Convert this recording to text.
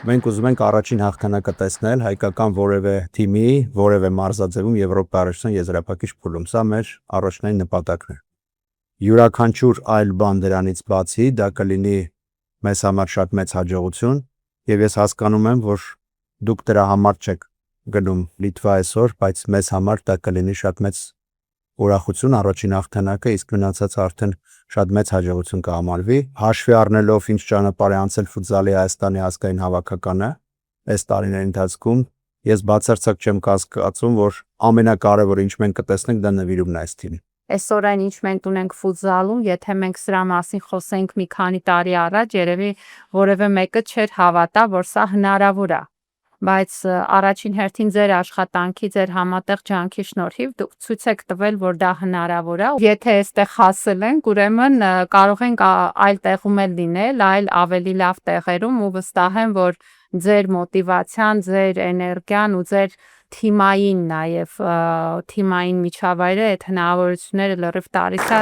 Մենք ուզում ենք առաջին հաղթանակը տեսնել հայկական որևէ թիմի, որևէ մարզաձևում Եվրոպայի առաջնության եզրափակիչ փուլում։ Սա մեր առաջնային նպատակն է։ Յուրաքանչյուր այլ բան դրանից բացի դա կլինի մեզ համար շատ մեծ հաջողություն, եւ ես հասկանում եմ, որ դուք դրա համար չեք գնում Լիտվա այսօր, բայց մեզ համար դա կլինի շատ մեծ ուրախություն առաջին հաղթանակը, իսկ մնացածը արդեն շատ մեծ հաջողություն կհամարվի։ Հաշվի առնելով ինչ ճանապարհ է անցել ֆուտզալի Հայաստանի ազգային հավաքականը այս տարիների ընթացքում, ես բացարձակ չեմ կասկածում, որ ամենակարևորը ինչ մենք կտեսնենք դա նվիրումն է այս թիմին։ Այսօրեն ինչ մենք ունենք ֆուտզալում, եթե մենք սրա մասին խոսենք մի քանի տարի առաջ, երևի որևէ մեկը չէր հավատա, որ սա հնարավոր է։ Բայց առաջին հերթին ձեր աշխատանքի, ձեր համատեղ ջանքի շնորհիվ դուք ցույց եք տվել, որ դա հնարավոր է։ Եթե այստեղ հասել ենք, ուրեմն կարող ենք այլ տեղում էլ լինել, այլ ավելի լավ տեղերում ու վստահ եմ, որ ձեր մոտիվացիան, ձեր էներգիան ու ձեր թիմային նաև թիմային միջավայրը այդ հնարավորությունները լրիվ տալիս է։